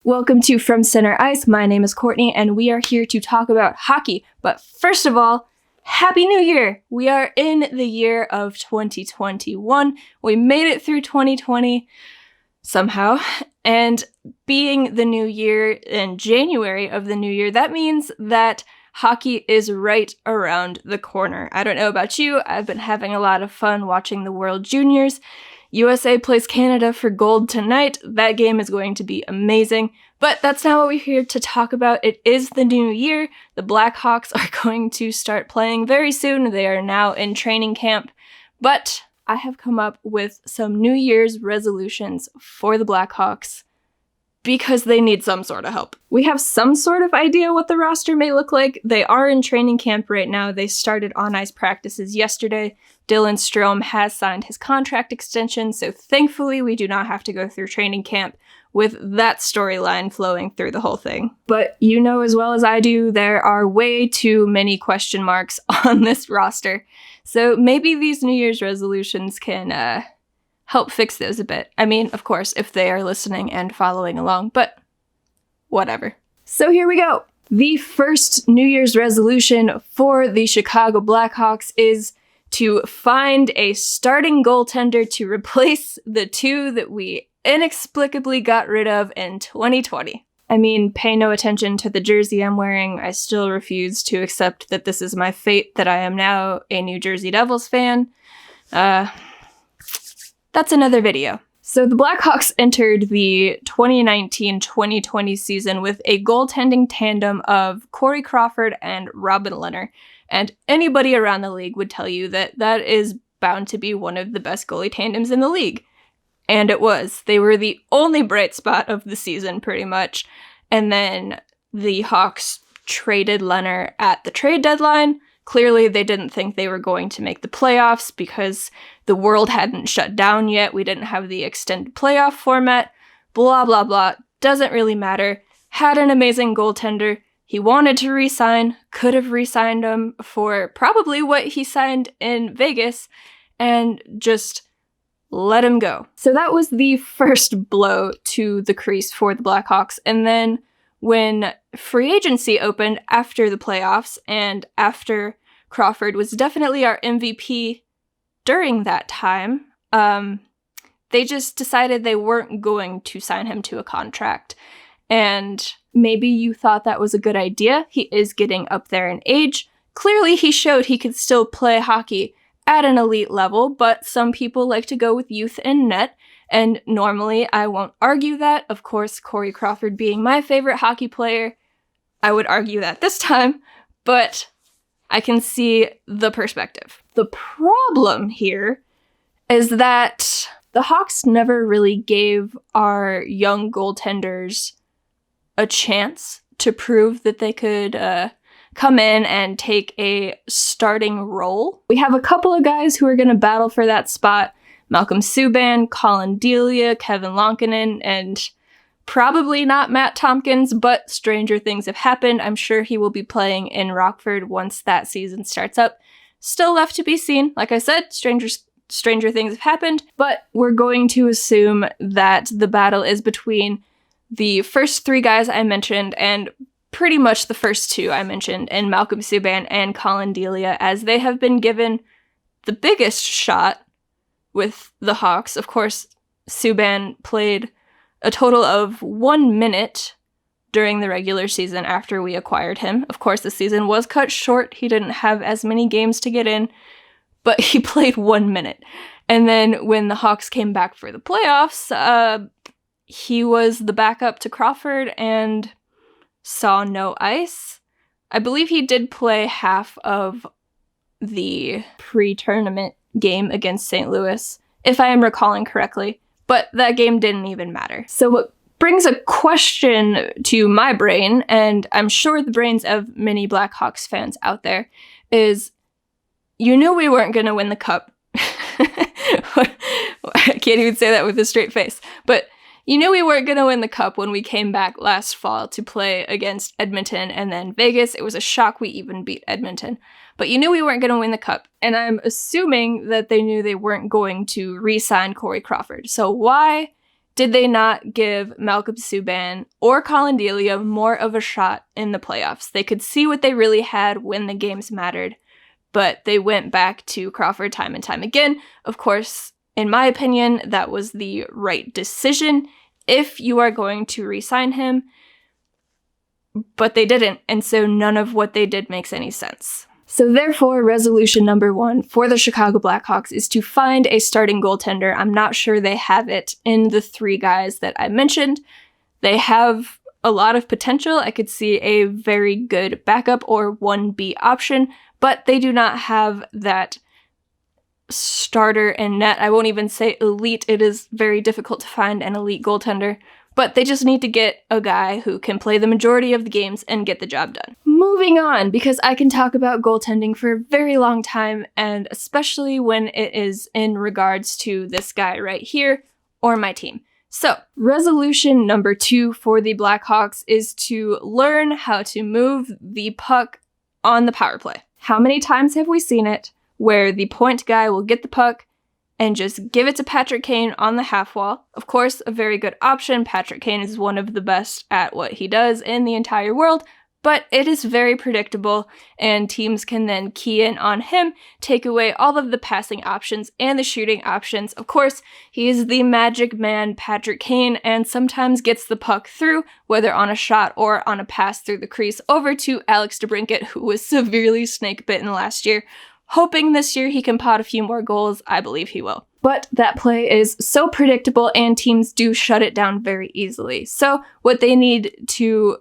Welcome to From Center Ice. My name is Courtney, and we are here to talk about hockey. But first of all, Happy New Year! We are in the year of 2021. We made it through 2020 somehow, and being the new year in January of the new year, that means that hockey is right around the corner. I don't know about you, I've been having a lot of fun watching the World Juniors. USA plays Canada for gold tonight. That game is going to be amazing. But that's not what we're here to talk about. It is the new year. The Blackhawks are going to start playing very soon. They are now in training camp. But I have come up with some New Year's resolutions for the Blackhawks because they need some sort of help. We have some sort of idea what the roster may look like. They are in training camp right now. They started on-ice practices yesterday. Dylan Strome has signed his contract extension, so thankfully we do not have to go through training camp with that storyline flowing through the whole thing. But you know as well as I do, there are way too many question marks on this roster. So maybe these New Year's resolutions can help fix those a bit. I mean, of course, if they are listening and following along, but whatever. So here we go. The first New Year's resolution for the Chicago Blackhawks is to find a starting goaltender to replace the two that we inexplicably got rid of in 2020. I mean, pay no attention to the jersey I'm wearing. I still refuse to accept that this is my fate, that I am now a New Jersey Devils fan. That's another video. So the Blackhawks entered the 2019-2020 season with a goaltending tandem of Corey Crawford and Robin Lehner. And anybody around the league would tell you that that is bound to be one of the best goalie tandems in the league. And it was. They were the only bright spot of the season, pretty much. And then the Hawks traded Lehner at the trade deadline. Clearly, they didn't think they were going to make the playoffs because the world hadn't shut down yet. We didn't have the extended playoff format. Blah, blah, blah. Doesn't really matter. Had an amazing goaltender. He wanted to re-sign, could have re-signed him for probably what he signed in Vegas, and just let him go. So that was the first blow to the crease for the Blackhawks. And then when free agency opened after the playoffs, and after Crawford was definitely our MVP during that time, they just decided they weren't going to sign him to a contract. And maybe you thought that was a good idea. He is getting up there in age. Clearly, he showed he could still play hockey at an elite level, but some people like to go with youth and net, and normally I won't argue that. Of course, Corey Crawford being my favorite hockey player, I would argue that this time, but I can see the perspective. The problem here is that the Hawks never really gave our young goaltenders a chance to prove that they could come in and take a starting role. We have a couple of guys who are going to battle for that spot. Malcolm Subban, Colin Delia, Kevin Lankinen, and probably not Matt Tompkins, but stranger things have happened. I'm sure he will be playing in Rockford once that season starts up. Still left to be seen. Like I said, stranger things have happened, but we're going to assume that the battle is between the first three guys I mentioned, and pretty much the first two I mentioned, and Malcolm Subban and Colin Delia, as they have been given the biggest shot with the Hawks. Of course, Subban played a total of 1 minute during the regular season after we acquired him. Of course, the season was cut short. He didn't have as many games to get in, but he played 1 minute. And then when the Hawks came back for the playoffs, he was the backup to Crawford and saw no ice. I believe he did play half of the pre-tournament game against St. Louis, if I am recalling correctly, but that game didn't even matter. So what brings a question to my brain, and I'm sure the brains of many Blackhawks fans out there, is you knew we weren't going to win the cup. I can't even say that with a straight face, but you knew we weren't going to win the cup when we came back last fall to play against Edmonton and then Vegas. It was a shock we even beat Edmonton. But you knew we weren't going to win the cup. And I'm assuming that they knew they weren't going to re-sign Corey Crawford. So why did they not give Malcolm Subban or Colin Delia more of a shot in the playoffs? They could see what they really had when the games mattered, but they went back to Crawford time and time again. Of course, in my opinion, that was the right decision if you are going to re-sign him, but they didn't, and so none of what they did makes any sense. So therefore, resolution number 1 for the Chicago Blackhawks is to find a starting goaltender. I'm not sure they have it in the 3 guys that I mentioned. They have a lot of potential. I could see a very good backup or 1B option, but they do not have that starter in net. I won't even say elite. It is very difficult to find an elite goaltender, but they just need to get a guy who can play the majority of the games and get the job done. Moving on, because I can talk about goaltending for a very long time, and especially when it is in regards to this guy right here or my team. So, resolution number 2 for the Blackhawks is to learn how to move the puck on the power play. How many times have we seen it where the point guy will get the puck and just give it to Patrick Kane on the half wall? Of course, a very good option. Patrick Kane is one of the best at what he does in the entire world, but it is very predictable, and teams can then key in on him, take away all of the passing options and the shooting options. Of course, he is the magic man, Patrick Kane, and sometimes gets the puck through, whether on a shot or on a pass through the crease, over to Alex DeBrincat, who was severely snake-bitten last year. Hoping this year he can pot a few more goals. I believe he will. But that play is so predictable, and teams do shut it down very easily. So what they need to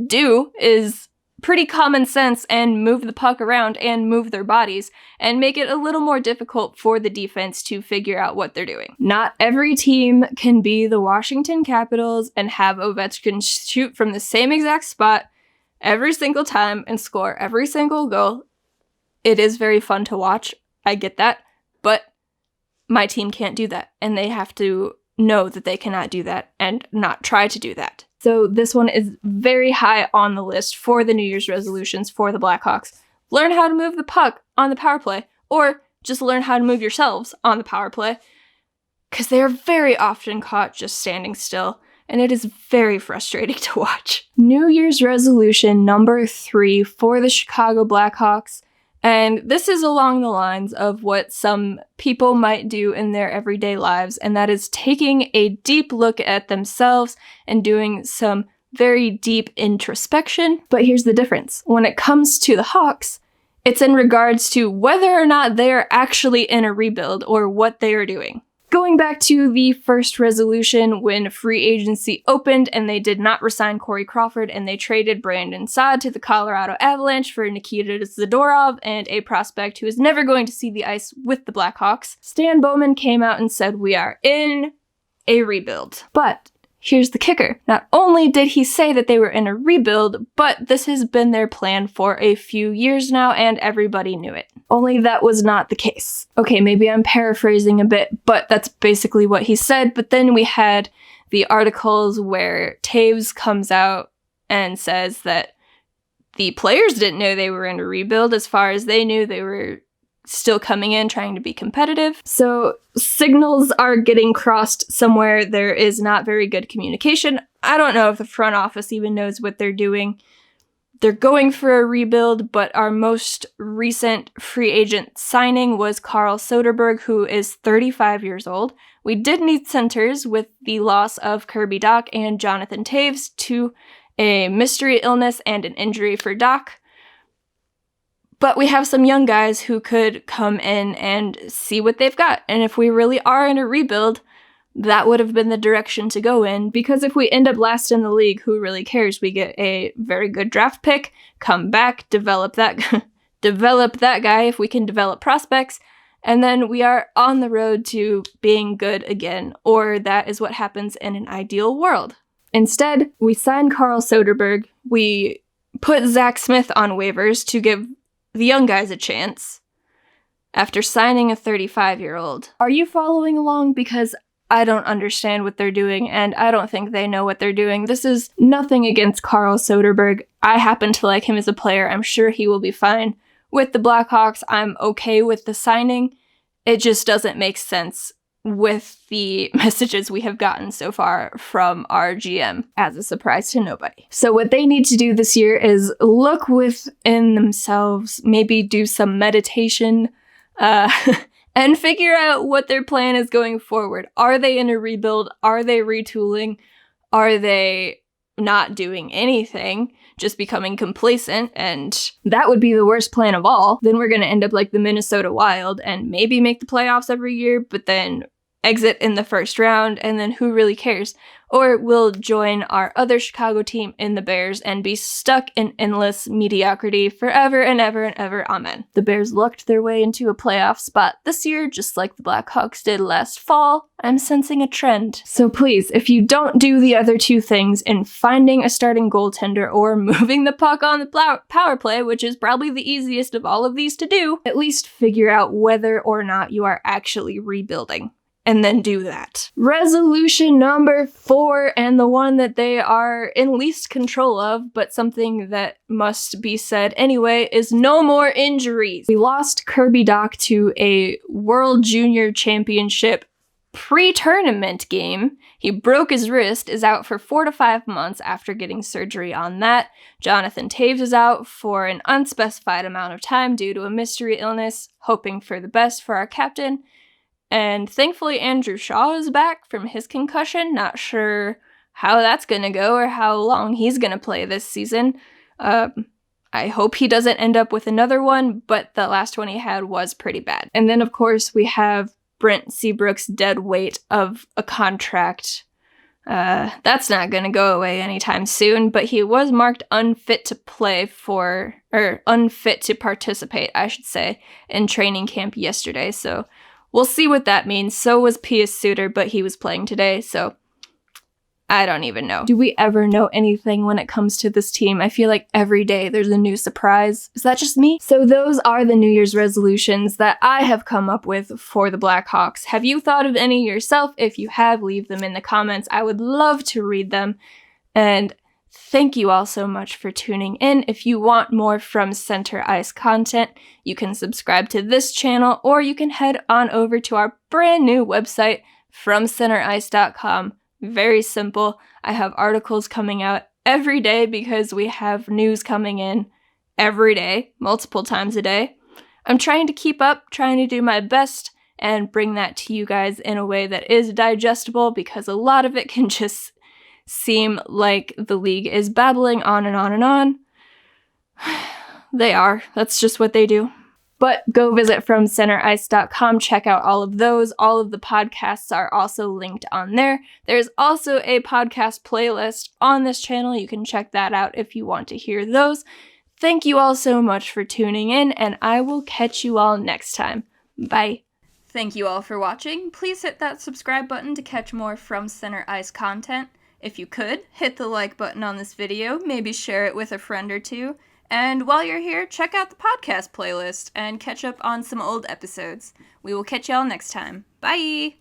do is pretty common sense and move the puck around and move their bodies and make it a little more difficult for the defense to figure out what they're doing. Not every team can be the Washington Capitals and have Ovechkin shoot from the same exact spot every single time and score every single goal. It is very fun to watch, I get that, but my team can't do that, and they have to know that they cannot do that and not try to do that. So this one is very high on the list for the New Year's resolutions for the Blackhawks. Learn how to move the puck on the power play, or just learn how to move yourselves on the power play, because they are very often caught just standing still, and it is very frustrating to watch. New Year's resolution number 3 for the Chicago Blackhawks. And this is along the lines of what some people might do in their everyday lives, and that is taking a deep look at themselves and doing some very deep introspection. But here's the difference. When it comes to the Hawks, it's in regards to whether or not they are actually in a rebuild or what they are doing. Going back to the first resolution when free agency opened and they did not resign Corey Crawford and they traded Brandon Saad to the Colorado Avalanche for Nikita Zadorov and a prospect who is never going to see the ice with the Blackhawks, Stan Bowman came out and said, "We are in a rebuild." But here's the kicker. Not only did he say that they were in a rebuild, but this has been their plan for a few years now, and everybody knew it. Only that was not the case. Okay, maybe I'm paraphrasing a bit, but that's basically what he said. But then we had the articles where Taves comes out and says that the players didn't know they were in a rebuild. As far as they knew, they were still coming in trying to be competitive. So signals are getting crossed somewhere. There is not very good communication. I don't know if the front office even knows what they're doing. They're going for a rebuild, but our most recent free agent signing was Carl Soderberg, who is 35 years old. We did need centers with the loss of Kirby Dach and Jonathan Taves to a mystery illness and an injury for Dach. But we have some young guys who could come in and see what they've got. And if we really are in a rebuild, that would have been the direction to go in. Because if we end up last in the league, who really cares? We get a very good draft pick, come back, develop that guy if we can develop prospects, and then we are on the road to being good again. Or that is what happens in an ideal world. Instead, we sign Carl Soderberg. We put Zach Smith on waivers to give the young guys a chance after signing a 35-year-old. Are you following along? Because I don't understand what they're doing, and I don't think they know what they're doing. This is nothing against Carl Soderberg. I happen to like him as a player. I'm sure he will be fine with the Blackhawks. I'm okay with the signing. It just doesn't make sense with the messages we have gotten so far from our GM, as a surprise to nobody. So what they need to do this year is look within themselves, maybe do some meditation, and figure out what their plan is going forward. Are they in a rebuild? Are they retooling? Are they not doing anything, just becoming complacent? And that would be the worst plan of all. Then we're going to end up like the Minnesota Wild and maybe make the playoffs every year, but then exit in the first round, and then who really cares? Or we'll join our other Chicago team in the Bears and be stuck in endless mediocrity forever and ever and ever. Amen. The Bears lucked their way into a playoff spot this year, just like the Blackhawks did last fall. I'm sensing a trend. So please, if you don't do the other two things in finding a starting goaltender or moving the puck on the power play, which is probably the easiest of all of these to do, at least figure out whether or not you are actually rebuilding. And then do that. Resolution number 4, and the one that they are in least control of, but something that must be said anyway, is no more injuries. We lost Kirby Dach to a World Junior Championship pre-tournament game. He broke his wrist, is out for 4 to 5 months after getting surgery on that. Jonathan Toews is out for an unspecified amount of time due to a mystery illness, hoping for the best for our captain. And thankfully, Andrew Shaw is back from his concussion. Not sure how that's going to go or how long he's going to play this season. I hope he doesn't end up with another one, but the last one he had was pretty bad. And then, of course, we have Brent Seabrook's dead weight of a contract. That's not going to go away anytime soon, but he was marked unfit to unfit to participate, I should say, in training camp yesterday, so we'll see what that means. So was Pius Suter, but he was playing today, so I don't even know. Do we ever know anything when it comes to this team? I feel like every day there's a new surprise. Is that just me? So those are the New Year's resolutions that I have come up with for the Blackhawks. Have you thought of any yourself? If you have, leave them in the comments. I would love to read them. And thank you all so much for tuning in. If you want more From Center Ice content, you can subscribe to this channel, or you can head on over to our brand new website, FromCenterIce.com. Very simple. I have articles coming out every day because we have news coming in every day, multiple times a day. I'm trying to keep up, trying to do my best, and bring that to you guys in a way that is digestible, because a lot of it can just seem like the league is babbling on and on and on. They are. That's just what they do. But go visit FromCenterIce.com, check out all of those. All of the podcasts are also linked on there. There's also a podcast playlist on this channel. You can check that out if you want to hear those. Thank you all so much for tuning in, and I will catch you all next time. Bye. Thank you all for watching. Please hit that subscribe button to catch more From Center Ice content. If you could, hit the like button on this video, maybe share it with a friend or two. And while you're here, check out the podcast playlist and catch up on some old episodes. We will catch y'all next time. Bye!